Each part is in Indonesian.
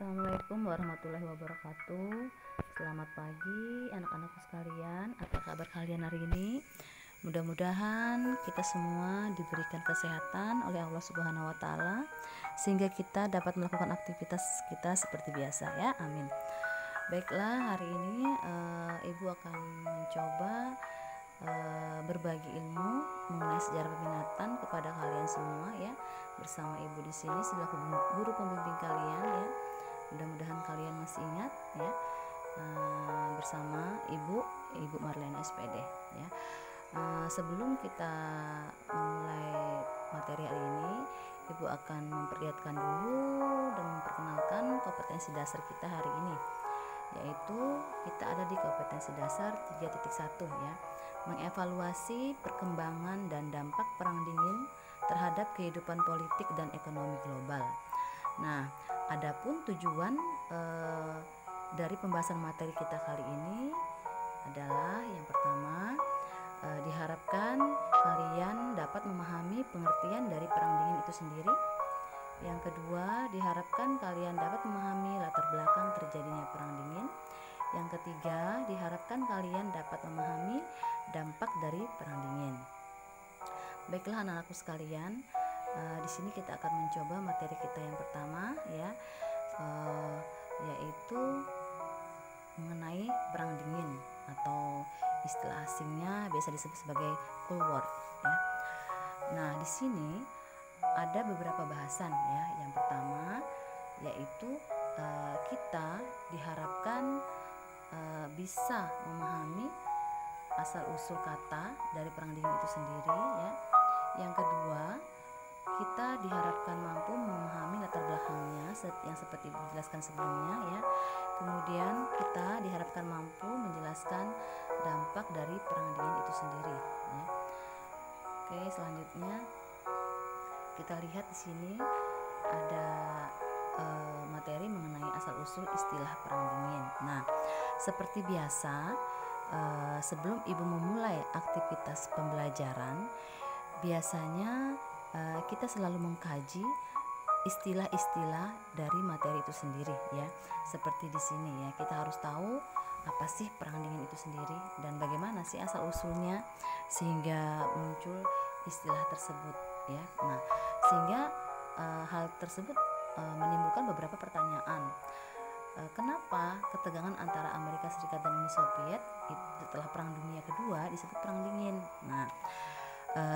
Assalamualaikum warahmatullahi wabarakatuh. Selamat pagi anak-anakku sekalian. Apa kabar kalian hari ini? Mudah-mudahan kita semua diberikan kesehatan oleh Allah Subhanahu wa taala sehingga kita dapat melakukan aktivitas kita seperti biasa ya. Amin. Baiklah, hari ini Ibu akan mencoba berbagi ilmu mengenai sejarah peminatan kepada kalian semua ya. Bersama Ibu di sini selaku guru pembimbing kalian ya. Mudah-mudahan kalian masih ingat ya, bersama Ibu Marlena SPD ya. Sebelum kita mulai materi hari ini, Ibu akan memperlihatkan dulu dan memperkenalkan kompetensi dasar kita hari ini, yaitu kita ada di kompetensi dasar 3.1 ya, mengevaluasi perkembangan dan dampak perang dingin terhadap kehidupan politik dan ekonomi global. Nah, adapun tujuan dari pembahasan materi kita kali ini adalah yang pertama, diharapkan kalian dapat memahami pengertian dari perang dingin itu sendiri. Yang kedua, diharapkan kalian dapat memahami latar belakang terjadinya perang dingin. Yang ketiga, diharapkan kalian dapat memahami dampak dari perang dingin. Baiklah anak-anakku sekalian, di sini kita akan mencoba materi kita yang pertama ya, yaitu mengenai perang dingin atau istilah asingnya biasa disebut sebagai Cold War ya. Nah, di sini ada beberapa bahasan ya. Yang pertama yaitu kita diharapkan bisa memahami asal usul kata dari perang dingin itu sendiri ya. Yang kedua, kita diharapkan mampu memahami latar belakangnya yang seperti dijelaskan sebelumnya ya. Kemudian kita diharapkan mampu menjelaskan dampak dari perang dingin itu sendiri ya. Oke, selanjutnya kita lihat di sini ada materi mengenai asal usul istilah perang dingin. Nah, seperti biasa, sebelum Ibu memulai aktivitas pembelajaran, biasanya kita selalu mengkaji istilah-istilah dari materi itu sendiri ya. Seperti di sini ya, kita harus tahu apa sih perang dingin itu sendiri dan bagaimana sih asal usulnya sehingga muncul istilah tersebut ya. Nah, sehingga hal tersebut menimbulkan beberapa pertanyaan. Kenapa ketegangan antara Amerika Serikat dan Uni Soviet setelah Perang Dunia Kedua disebut perang dingin? Nah,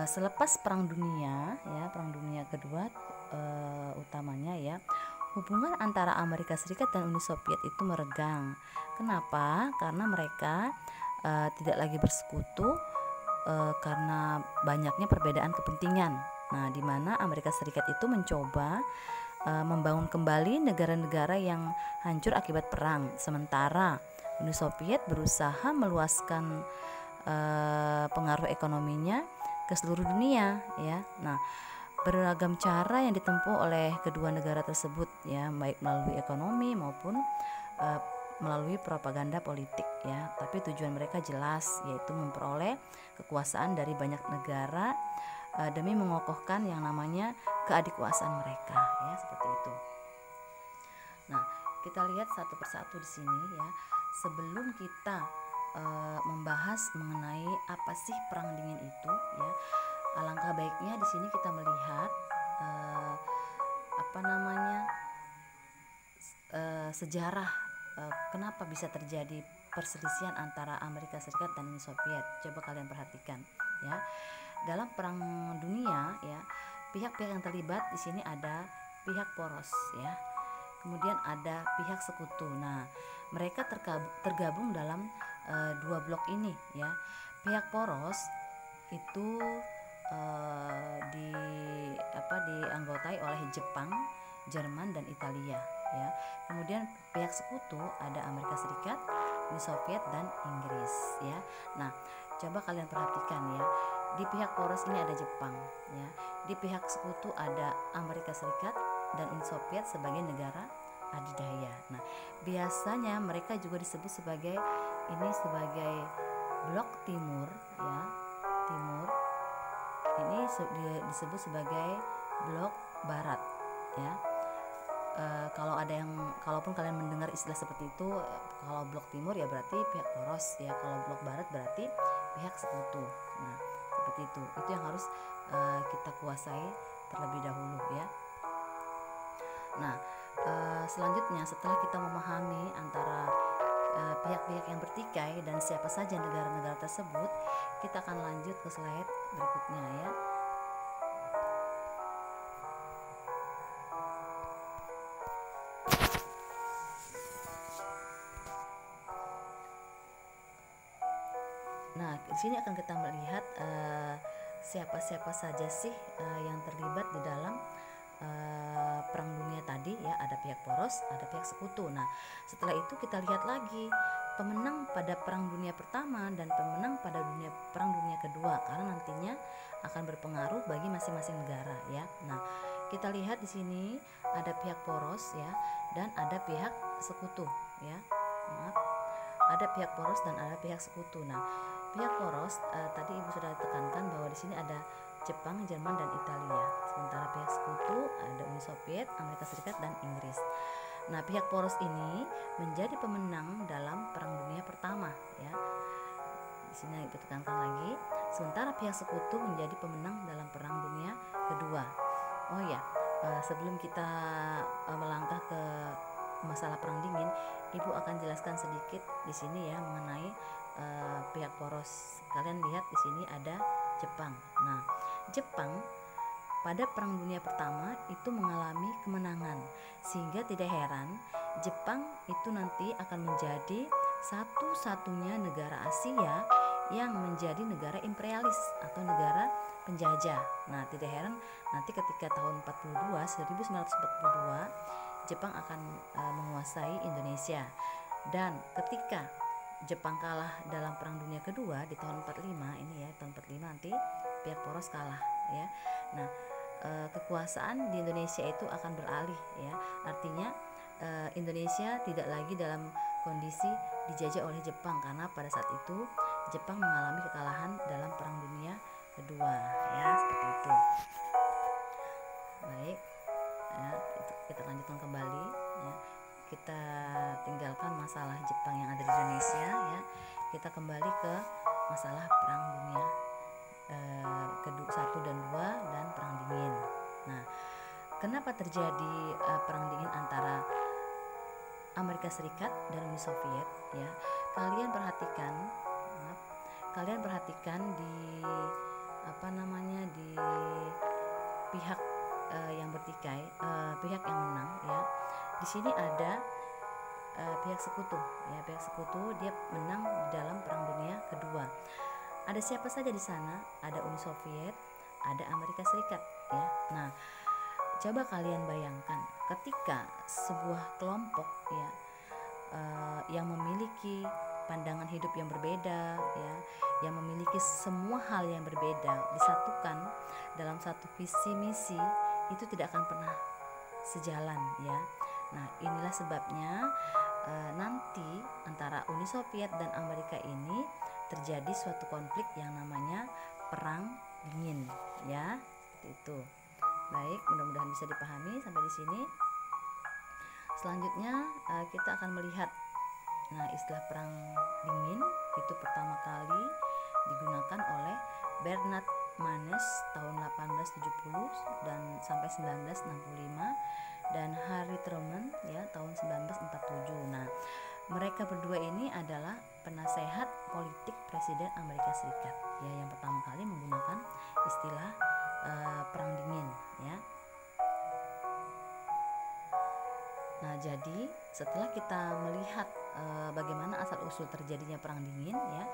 selepas Perang Dunia ya, Perang Dunia Kedua utamanya ya, hubungan antara Amerika Serikat dan Uni Soviet itu meregang. Kenapa? Karena mereka tidak lagi bersekutu karena banyaknya perbedaan kepentingan. Nah, di mana Amerika Serikat itu mencoba membangun kembali negara-negara yang hancur akibat perang, sementara Uni Soviet berusaha meluaskan pengaruh ekonominya ke seluruh dunia ya. Nah, beragam cara yang ditempuh oleh kedua negara tersebut ya, baik melalui ekonomi maupun melalui propaganda politik ya. Tapi tujuan mereka jelas, yaitu memperoleh kekuasaan dari banyak negara demi mengokohkan yang namanya keadikuasaan mereka ya, seperti itu. Nah, kita lihat satu persatu di sini ya. Sebelum kita membahas mengenai apa sih perang dingin itu ya, alangkah baiknya di sini kita melihat sejarah kenapa bisa terjadi perselisihan antara Amerika Serikat dan Uni Soviet. Coba kalian perhatikan ya. Dalam perang dunia ya, pihak-pihak yang terlibat di sini ada pihak poros ya. Kemudian ada pihak sekutu. Nah, mereka tergabung dalam dua blok ini ya. Pihak poros itu dianggotai oleh Jepang, Jerman dan Italia ya. Kemudian pihak sekutu ada Amerika Serikat, Uni Soviet dan Inggris ya. Nah, coba kalian perhatikan ya. Di pihak poros ini ada Jepang ya. Di pihak sekutu ada Amerika Serikat dan Uni Soviet sebagai negara adidaya. Nah, biasanya mereka juga disebut sebagai blok timur ya. Timur ini disebut sebagai blok barat ya. kalau ada yang, kalaupun kalian mendengar istilah seperti itu, kalau blok timur ya berarti pihak poros ya, kalau blok barat berarti pihak sekutu. Nah seperti itu yang harus kita kuasai terlebih dahulu ya. Nah selanjutnya setelah kita memahami antara pihak-pihak yang bertikai dan siapa saja negara-negara tersebut, kita akan lanjut ke slide berikutnya ya. Nah, di sini akan kita melihat siapa-siapa saja sih yang terlibat di dalam perang dunia tadi ya. Ada pihak poros, ada pihak sekutu. Nah, setelah itu kita lihat lagi pemenang pada perang dunia pertama dan pemenang pada perang dunia kedua, karena nantinya akan berpengaruh bagi masing-masing negara ya. Nah, kita lihat di sini ada pihak poros ya dan ada pihak sekutu ya. Maaf. Ada pihak poros dan ada pihak sekutu. Nah, pihak poros tadi Ibu sudah tekankan bahwa di sini ada Jepang, Jerman dan Italia. Sementara pihak sekutu ada Uni Soviet, Amerika Serikat dan Inggris. Nah, pihak poros ini menjadi pemenang dalam Perang Dunia Pertama ya. Di sini Ibu tekankan lagi. Sementara pihak sekutu menjadi pemenang dalam Perang Dunia Kedua. Oh ya, sebelum kita melangkah ke masalah perang dingin, Ibu akan jelaskan sedikit di sini ya mengenai pihak poros. Kalian lihat di sini ada Jepang. Nah, Jepang pada Perang Dunia Pertama itu mengalami kemenangan, sehingga tidak heran Jepang itu nanti akan menjadi satu-satunya negara Asia yang menjadi negara imperialis atau negara penjajah. Nah, tidak heran nanti ketika tahun 1942 Jepang akan menguasai Indonesia. Dan ketika Jepang kalah dalam Perang Dunia Kedua di tahun 45 ini ya, tahun 45 nanti pihak poros kalah ya. Nah, kekuasaan di Indonesia itu akan beralih ya. Artinya Indonesia tidak lagi dalam kondisi dijajah oleh Jepang, karena pada saat itu Jepang mengalami kekalahan dalam Perang Dunia Kedua ya, seperti itu. Baik ya, kita lanjutkan kembali ya. Kita tinggalkan masalah Jepang yang ada di Indonesia ya. Kita kembali ke masalah Perang Dunia kedua 1 dan 2 dan Perang Dingin. Nah, kenapa terjadi Perang Dingin antara Amerika Serikat dan Uni Soviet ya? Kalian perhatikan di di pihak yang bertikai, pihak yang menang ya. Di sini ada pihak sekutu ya. Pihak sekutu dia menang di dalam Perang Dunia Kedua. Ada siapa saja di sana? Ada Uni Soviet, ada Amerika Serikat ya. Nah, coba kalian bayangkan ketika sebuah kelompok ya yang memiliki pandangan hidup yang berbeda ya, yang memiliki semua hal yang berbeda disatukan dalam satu visi misi, itu tidak akan pernah sejalan ya. Nah, inilah sebabnya nanti antara Uni Soviet dan Amerika ini terjadi suatu konflik yang namanya Perang Dingin ya, seperti itu. Baik, mudah-mudahan bisa dipahami sampai di sini. Selanjutnya kita akan melihat istilah Perang Dingin itu pertama kali digunakan oleh Bernard Manes tahun 1870 dan sampai 1965, dan Harry Truman ya tahun 1947. Nah, mereka berdua ini adalah penasehat politik Presiden Amerika Serikat ya, yang pertama kali menggunakan istilah Perang Dingin ya. Nah, jadi setelah kita melihat bagaimana asal-usul terjadinya Perang Dingin ya,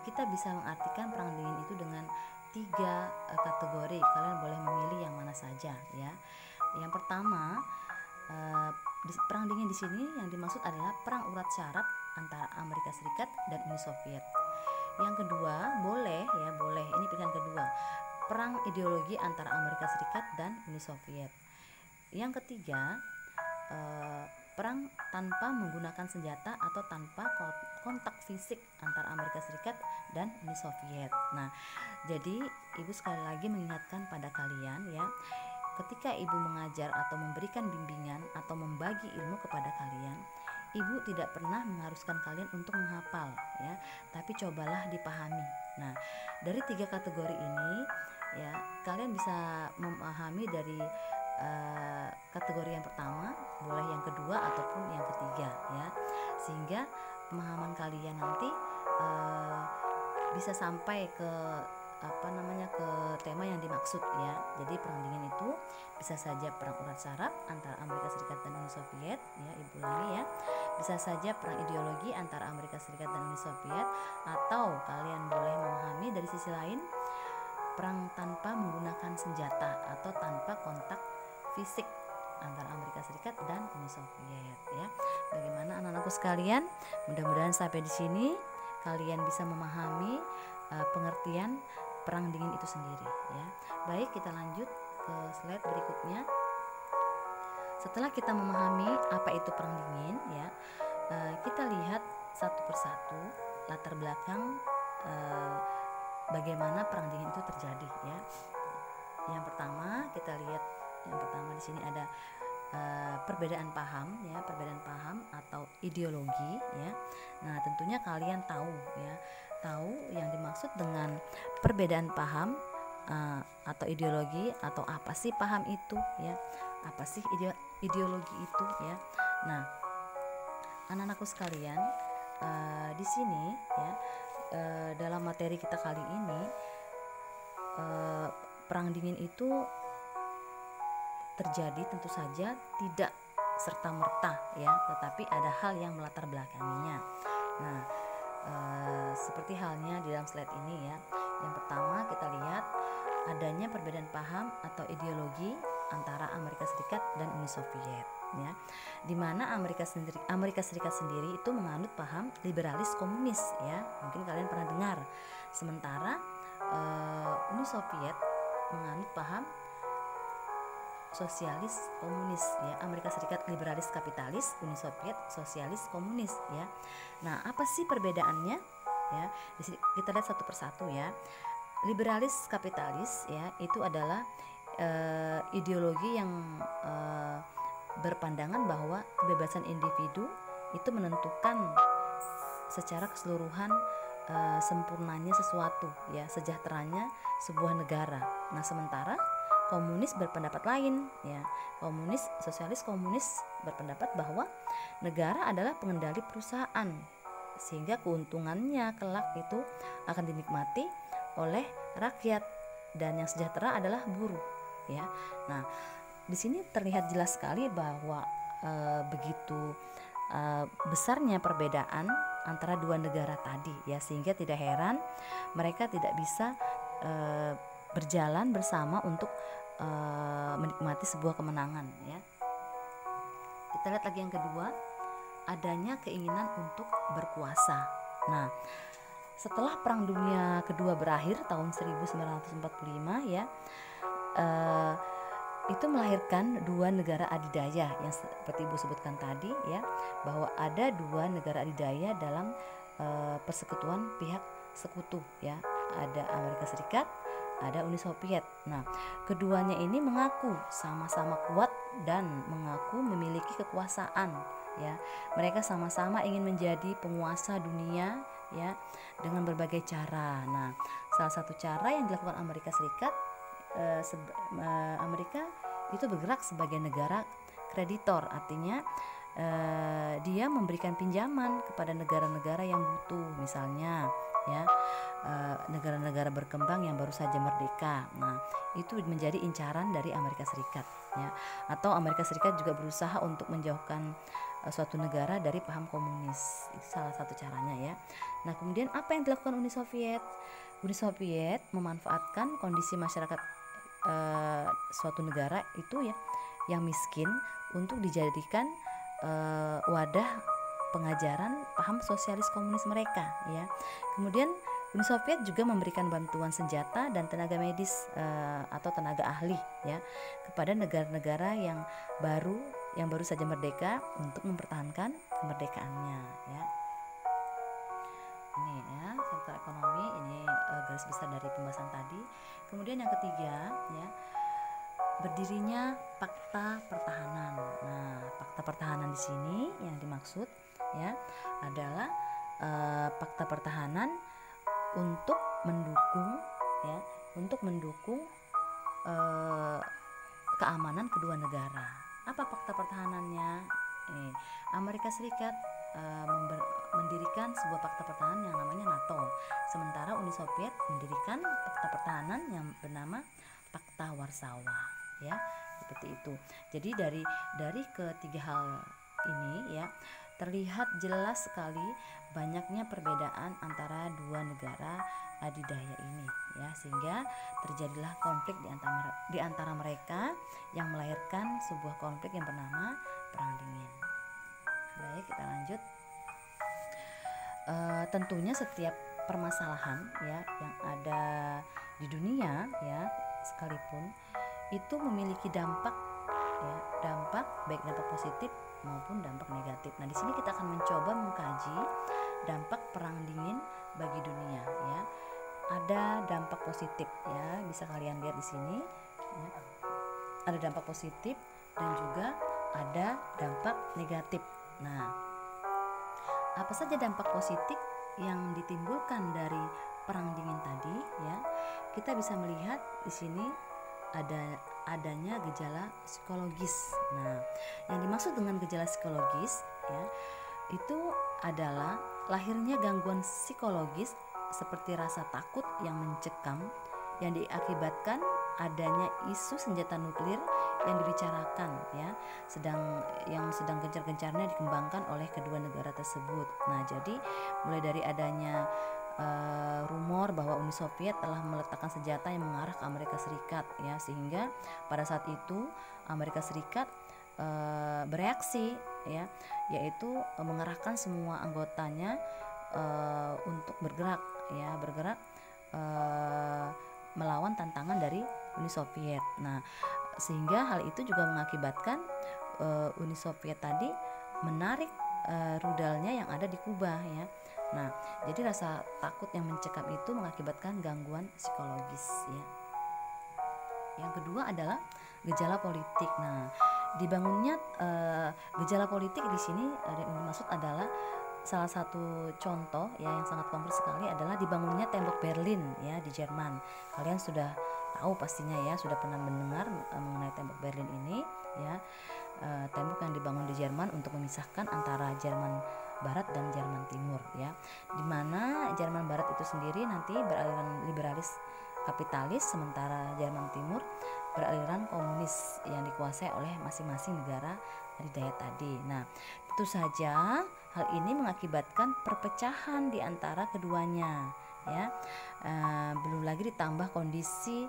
kita bisa mengartikan Perang Dingin itu dengan 3 kategori. Kalian boleh memilih yang mana saja ya. Yang pertama, Perang Dingin di sini yang dimaksud adalah perang urat syaraf antara Amerika Serikat dan Uni Soviet. Yang kedua, boleh, ini pilihan kedua, perang ideologi antara Amerika Serikat dan Uni Soviet. Yang ketiga, perang tanpa menggunakan senjata atau tanpa kontak fisik antara Amerika Serikat dan Uni Soviet. Nah, jadi Ibu sekali lagi mengingatkan pada kalian ya, ketika ibu mengajar atau memberikan bimbingan atau membagi ilmu kepada kalian, ibu tidak pernah mengharuskan kalian untuk menghafal ya, tapi cobalah dipahami. Nah, dari 3 kategori ini ya, kalian bisa memahami dari kategori yang pertama, boleh yang kedua ataupun yang ketiga ya, sehingga pemahaman kalian nanti bisa sampai ke ke tema yang dimaksud ya. Jadi perang dingin itu bisa saja perang urat saraf antara Amerika Serikat dan Uni Soviet ya, ibu ulangi ya. Bisa saja perang ideologi antara Amerika Serikat dan Uni Soviet, atau kalian boleh memahami dari sisi lain perang tanpa menggunakan senjata atau tanpa kontak fisik antara Amerika Serikat dan Uni Soviet ya. Bagaimana anak-anakku sekalian? Mudah-mudahan sampai di sini kalian bisa memahami pengertian perang dingin itu sendiri ya. Baik, kita lanjut ke slide berikutnya. Setelah kita memahami apa itu perang dingin ya, kita lihat satu persatu latar belakang bagaimana perang dingin itu terjadi ya. Yang pertama kita lihat, yang pertama di sini ada perbedaan paham ya, perbedaan paham atau ideologi ya. Nah, tentunya kalian tahu ya, tahu yang dimaksud dengan perbedaan paham atau ideologi, atau apa sih paham itu ya, apa sih ideologi itu ya. Nah, anak-anakku sekalian, di sini ya, dalam materi kita kali ini, perang dingin itu terjadi tentu saja tidak serta-merta ya, tetapi ada hal yang melatar belakanginya. Nah, seperti halnya di dalam slide ini ya. Yang pertama kita lihat adanya perbedaan paham atau ideologi antara Amerika Serikat dan Uni Soviet ya. Di mana Amerika Serikat sendiri itu menganut paham liberalis komunis ya. Mungkin kalian pernah dengar. Sementara Uni Soviet menganut paham sosialis komunis ya. Amerika Serikat liberalis kapitalis, Uni Soviet sosialis komunis ya. Nah, apa sih perbedaannya ya? Di sini kita lihat satu persatu ya. Liberalis kapitalis ya, itu adalah ideologi yang berpandangan bahwa kebebasan individu itu menentukan secara keseluruhan sempurnanya sesuatu ya, sejahteranya sebuah negara. Nah, sementara komunis berpendapat lain ya. Sosialis komunis berpendapat bahwa negara adalah pengendali perusahaan, sehingga keuntungannya kelak itu akan dinikmati oleh rakyat, dan yang sejahtera adalah buruh ya. Nah, di sini terlihat jelas sekali bahwa begitu besarnya perbedaan antara dua negara tadi ya, sehingga tidak heran mereka tidak bisa berjalan bersama untuk menikmati sebuah kemenangan ya. Kita lihat lagi yang kedua, adanya keinginan untuk berkuasa. Nah, setelah Perang Dunia Kedua berakhir tahun 1945 ya, itu melahirkan dua negara adidaya yang seperti Ibu sebutkan tadi ya, bahwa ada dua negara adidaya dalam persekutuan pihak sekutu ya, ada Amerika Serikat, ada Uni Soviet. Nah, keduanya ini mengaku sama-sama kuat dan mengaku memiliki kekuasaan ya. Mereka sama-sama ingin menjadi penguasa dunia ya, dengan berbagai cara. Nah, salah satu cara yang dilakukan Amerika Serikat, Amerika itu bergerak sebagai negara kreditor, artinya dia memberikan pinjaman kepada negara-negara yang butuh, misalnya ya, negara-negara berkembang yang baru saja merdeka. Nah, itu menjadi incaran dari Amerika Serikat ya. Atau Amerika Serikat juga berusaha untuk menjauhkan suatu negara dari paham komunis. Itu salah satu caranya ya. Nah, kemudian apa yang dilakukan Uni Soviet? Uni Soviet memanfaatkan kondisi masyarakat suatu negara itu ya yang miskin untuk dijadikan wadah pengajaran paham sosialis komunis mereka ya. Kemudian Uni Soviet juga memberikan bantuan senjata dan tenaga medis atau tenaga ahli ya kepada negara-negara yang baru saja merdeka untuk mempertahankan kemerdekaannya ya. Ini ya, sentra ekonomi, ini garis besar dari pembahasan tadi. Kemudian yang ketiga ya, berdirinya Pakta Pertahanan. Nah, Pakta Pertahanan di sini yang dimaksud ya adalah Pakta Pertahanan untuk mendukung ya, untuk mendukung keamanan kedua negara. Apa Pakta Pertahanannya? Amerika Serikat mendirikan sebuah Pakta Pertahanan yang namanya NATO. Sementara Uni Soviet mendirikan Pakta Pertahanan yang bernama Pakta Warsawa, ya, seperti itu. Jadi dari ketiga hal ini ya terlihat jelas sekali banyaknya perbedaan antara dua negara adidaya ini ya, sehingga terjadilah konflik di antara mereka yang melahirkan sebuah konflik yang bernama Perang Dingin. Baik, kita lanjut. Tentunya setiap permasalahan ya yang ada di dunia ya sekalipun itu memiliki dampak ya, dampak baik dampak positif maupun dampak negatif. Nah, di sini kita akan mencoba mengkaji dampak Perang Dingin bagi dunia ya. Ada dampak positif ya, bisa kalian lihat di sini ya. Ada dampak positif dan juga ada dampak negatif. Nah, apa saja dampak positif yang ditimbulkan dari Perang Dingin tadi ya? Kita bisa melihat di sini adanya gejala psikologis. Nah, yang dimaksud dengan gejala psikologis ya, itu adalah lahirnya gangguan psikologis seperti rasa takut yang mencekam yang diakibatkan adanya isu senjata nuklir yang dibicarakan ya, yang sedang gencar-gencarnya dikembangkan oleh kedua negara tersebut. Nah, jadi mulai dari adanya rumor bahwa Uni Soviet telah meletakkan senjata yang mengarah ke Amerika Serikat ya, sehingga pada saat itu Amerika Serikat bereaksi ya, yaitu mengerahkan semua anggotanya untuk bergerak melawan tantangan dari Uni Soviet. Nah, sehingga hal itu juga mengakibatkan Uni Soviet tadi menarik rudalnya yang ada di Kuba ya. Nah, jadi rasa takut yang mencekam itu mengakibatkan gangguan psikologis ya. Yang kedua adalah gejala politik. Nah, dibangunnya gejala politik di sini yang dimaksud adalah salah satu contoh ya yang sangat konkret sekali adalah dibangunnya tembok Berlin ya di Jerman. Kalian sudah tahu pastinya ya, sudah pernah mendengar mengenai tembok Berlin ini ya. Tembok yang dibangun di Jerman untuk memisahkan antara Jerman Barat dan Jerman Timur ya, dimana Jerman Barat itu sendiri nanti beraliran liberalis kapitalis, sementara Jerman Timur beraliran komunis yang dikuasai oleh masing-masing negara adidaya tadi. Nah, tentu saja hal ini mengakibatkan perpecahan di antara keduanya ya. Belum lagi ditambah kondisi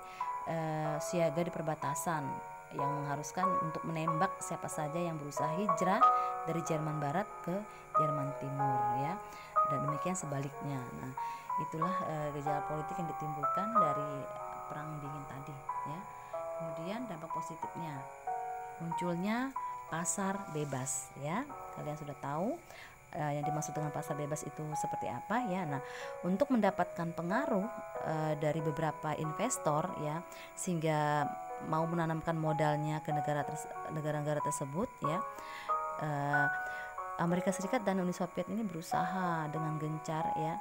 siaga di perbatasan yang mengharuskan untuk menembak siapa saja yang berusaha hijrah dari Jerman Barat ke Jerman Timur ya, dan demikian sebaliknya. Nah, itulah gejala politik yang ditimbulkan dari Perang Dingin tadi ya. Kemudian dampak positifnya munculnya pasar bebas ya. Kalian sudah tahu yang dimaksud dengan pasar bebas itu seperti apa ya. Nah, untuk mendapatkan pengaruh dari beberapa investor ya, sehingga mau menanamkan modalnya ke negara-negara tersebut ya, Amerika Serikat dan Uni Soviet ini berusaha dengan gencar ya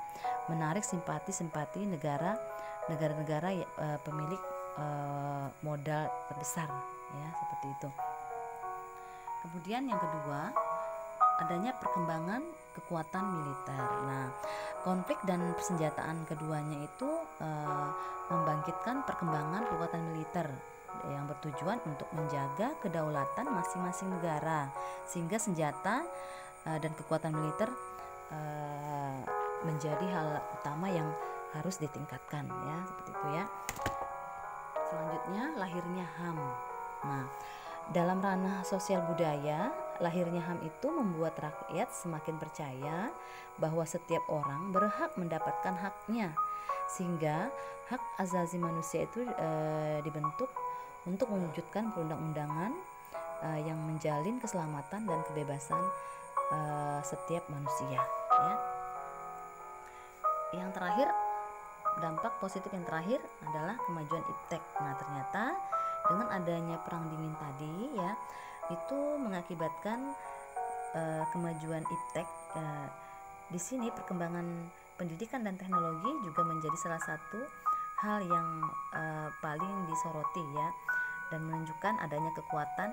menarik simpati negara-negara pemilik modal terbesar ya, seperti itu. Kemudian yang kedua, adanya perkembangan kekuatan militer. Nah, konflik dan persenjataan keduanya itu membangkitkan perkembangan kekuatan militer yang bertujuan untuk menjaga kedaulatan masing-masing negara, sehingga senjata dan kekuatan militer menjadi hal utama yang harus ditingkatkan ya, seperti itu ya. Selanjutnya, lahirnya HAM. Nah, dalam ranah sosial budaya, lahirnya HAM itu membuat rakyat semakin percaya bahwa setiap orang berhak mendapatkan haknya, sehingga hak asasi manusia itu dibentuk untuk mewujudkan perundang-undangan yang menjalin keselamatan dan kebebasan setiap manusia ya. Yang terakhir, dampak positif yang terakhir adalah kemajuan iptek. Nah, ternyata dengan adanya perang dingin tadi ya, itu mengakibatkan kemajuan iptek. Di sini perkembangan pendidikan dan teknologi juga menjadi salah satu hal yang paling disoroti ya, dan menunjukkan adanya kekuatan,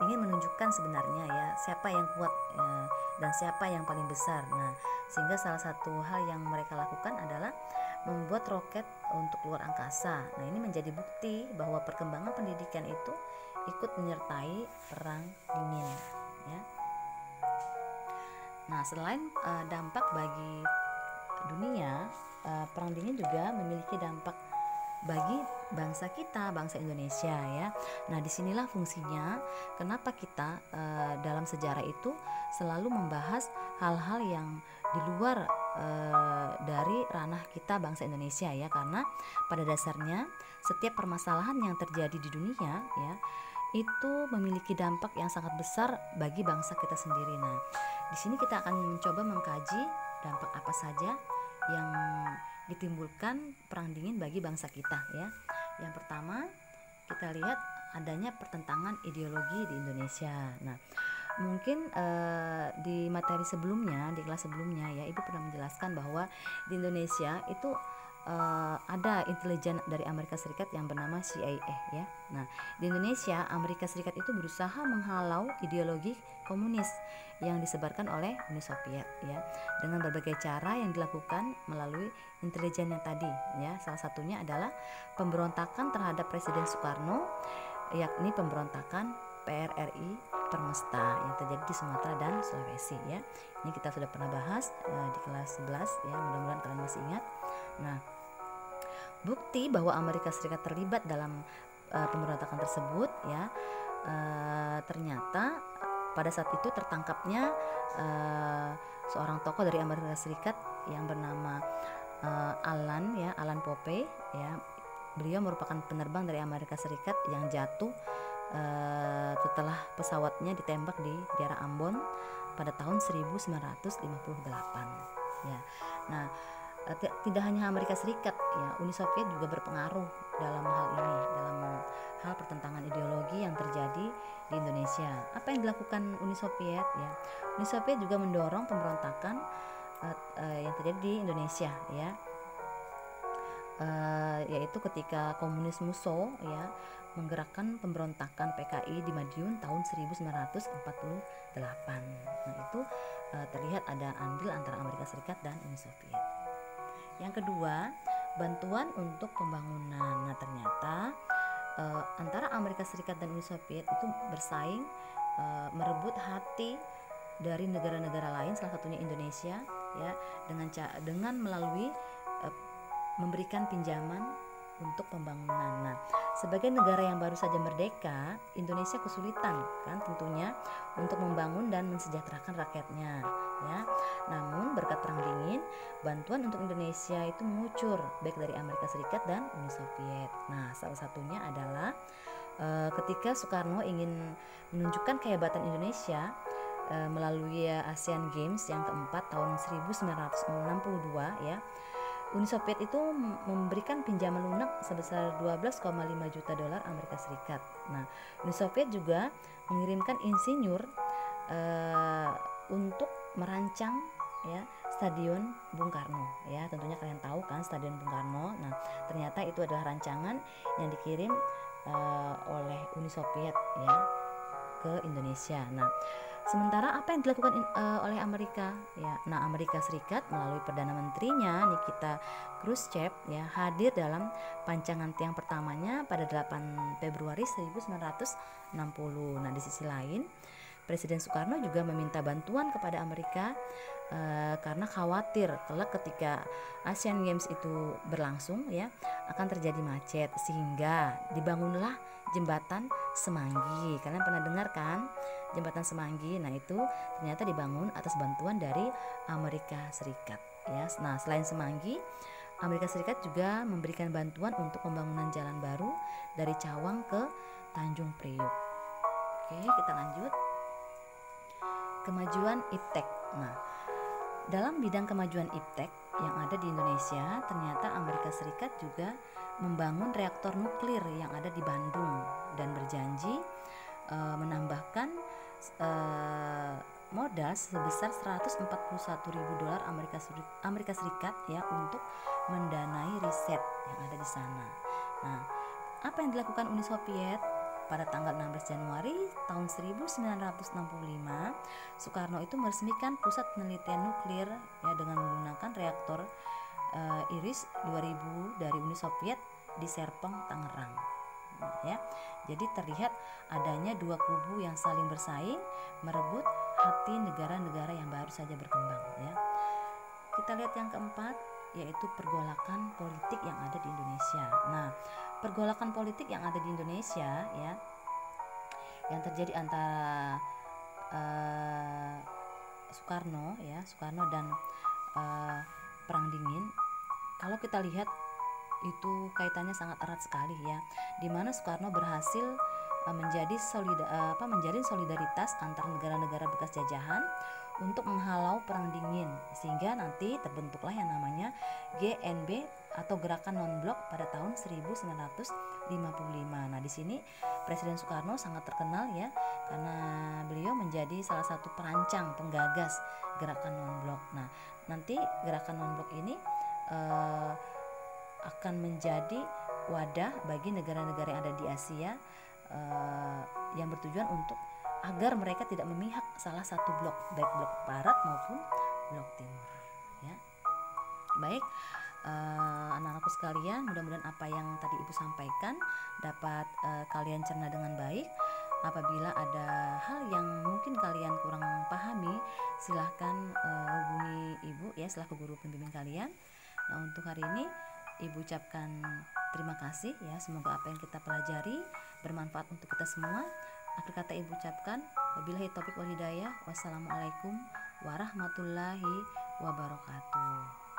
ingin menunjukkan sebenarnya ya siapa yang kuat dan siapa yang paling besar. Nah, sehingga salah satu hal yang mereka lakukan adalah membuat roket untuk luar angkasa. Nah, ini menjadi bukti bahwa perkembangan pendidikan itu ikut menyertai perang dingin ya. Nah, selain dampak bagi dunia, perang dingin juga memiliki dampak bagi bangsa kita, bangsa Indonesia ya. Nah, disinilah fungsinya kenapa kita dalam sejarah itu selalu membahas hal-hal yang di luar dari ranah kita bangsa Indonesia ya, karena pada dasarnya setiap permasalahan yang terjadi di dunia ya itu memiliki dampak yang sangat besar bagi bangsa kita sendiri. Nah, di sini kita akan mencoba mengkaji dampak apa saja yang ditimbulkan perang dingin bagi bangsa kita ya. Yang pertama, kita lihat adanya pertentangan ideologi di Indonesia. Nah, mungkin di materi sebelumnya, di kelas sebelumnya ya, Ibu pernah menjelaskan bahwa di Indonesia itu ada intelijen dari Amerika Serikat yang bernama CIA ya. Nah, di Indonesia Amerika Serikat itu berusaha menghalau ideologi komunis yang disebarkan oleh Uni Soviet ya, dengan berbagai cara yang dilakukan melalui intelijennya tadi ya. Salah satunya adalah pemberontakan terhadap Presiden Soekarno, yakni pemberontakan PRRI Permesta yang terjadi di Sumatera dan Sulawesi ya. Ini kita sudah pernah bahas di kelas 11 ya, mudah-mudahan kalian masih ingat. Nah, bukti bahwa Amerika Serikat terlibat dalam pemberontakan tersebut ya, ternyata pada saat itu tertangkapnya seorang tokoh dari Amerika Serikat yang bernama Alan Pope ya. Beliau merupakan penerbang dari Amerika Serikat yang jatuh setelah pesawatnya ditembak di daerah Ambon pada tahun 1958 ya. Nah, tidak hanya Amerika Serikat ya, Uni Soviet juga berpengaruh dalam hal ini, dalam hal pertentangan ideologi yang terjadi di Indonesia. Apa yang dilakukan Uni Soviet ya? Uni Soviet juga mendorong pemberontakan yang terjadi di Indonesia ya, yaitu ketika komunis Musso ya menggerakkan pemberontakan PKI di Madiun tahun 1948. Nah, itu terlihat ada andil antara Amerika Serikat dan Uni Soviet. Yang kedua, bantuan untuk pembangunan. Nah, ternyata antara Amerika Serikat dan Uni Soviet itu bersaing merebut hati dari negara-negara lain, salah satunya Indonesia ya, dengan melalui memberikan pinjaman untuk pembangunan. Nah, sebagai negara yang baru saja merdeka, Indonesia kesulitan kan tentunya untuk membangun dan mensejahterakan rakyatnya ya. Namun berkat perang dingin, bantuan untuk Indonesia itu mengucur baik dari Amerika Serikat dan Uni Soviet. Nah, salah satunya adalah ketika Soekarno ingin menunjukkan kehebatan Indonesia melalui ASEAN Games yang keempat tahun 1962 ya. Uni Soviet itu memberikan pinjaman lunak sebesar 12,5 juta dolar Amerika Serikat. Nah, Uni Soviet juga mengirimkan insinyur untuk merancang ya Stadion Bung Karno ya. Tentunya kalian tahu kan Stadion Bung Karno. Nah, ternyata itu adalah rancangan yang dikirim oleh Uni Soviet ya ke Indonesia. Nah, sementara apa yang dilakukan oleh Amerika ya? Nah, Amerika Serikat melalui Perdana Menterinya Nikita Khrushchev ya hadir dalam pancangan tiang pertamanya pada 8 Februari 1960. Nah, di sisi lain Presiden Soekarno juga meminta bantuan kepada Amerika karena khawatir kelak ketika Asian Games itu berlangsung ya akan terjadi macet, sehingga dibangunlah jembatan Semanggi. Kalian pernah dengar kan jembatan Semanggi? Nah, itu ternyata dibangun atas bantuan dari Amerika Serikat ya. Nah, selain Semanggi, Amerika Serikat juga memberikan bantuan untuk pembangunan jalan baru dari Cawang ke Tanjung Priuk. Oke, kita lanjut. Kemajuan iptek. Nah, dalam bidang kemajuan iptek yang ada di Indonesia, ternyata Amerika Serikat juga membangun reaktor nuklir yang ada di Bandung dan berjanji menambahkan modal sebesar 141 ribu dolar Amerika Serikat ya untuk mendanai riset yang ada di sana. Nah, apa yang dilakukan Uni Soviet? Pada tanggal 16 Januari tahun 1965, Soekarno itu meresmikan pusat penelitian nuklir ya dengan menggunakan reaktor Iris 2000 dari Uni Soviet di Serpong, Tangerang. Ya. Jadi terlihat adanya dua kubu yang saling bersaing merebut hati negara-negara yang baru saja berkembang ya. Kita lihat yang keempat, yaitu pergolakan politik yang ada di Indonesia. Nah, pergolakan politik yang ada di Indonesia ya, yang terjadi antara Soekarno dan Perang Dingin. Kalau kita lihat itu kaitannya sangat erat sekali ya, di mana Soekarno berhasil menjalin solidaritas antar negara-negara bekas jajahan untuk menghalau Perang Dingin, sehingga nanti terbentuklah yang namanya GNB atau Gerakan Non-Blok pada tahun 1955. Nah, di sini Presiden Soekarno sangat terkenal ya, karena beliau menjadi salah satu perancang penggagas Gerakan Non-Blok. Nah, nanti Gerakan Non-Blok ini akan menjadi wadah bagi negara-negara yang ada di Asia yang bertujuan untuk agar mereka tidak memihak salah satu blok, baik blok barat maupun blok timur ya. Baik, anak-anakku sekalian, mudah-mudahan apa yang tadi Ibu sampaikan dapat kalian cerna dengan baik. Apabila ada hal yang mungkin kalian kurang pahami, silahkan hubungi Ibu ya selaku guru pembimbing kalian. Nah, untuk hari ini Ibu ucapkan terima kasih ya, semoga apa yang kita pelajari bermanfaat untuk kita semua. Akhir kata Ibu ucapkan wabillahi taufiq wal hidayah. Wassalamualaikum warahmatullahi wabarakatuh.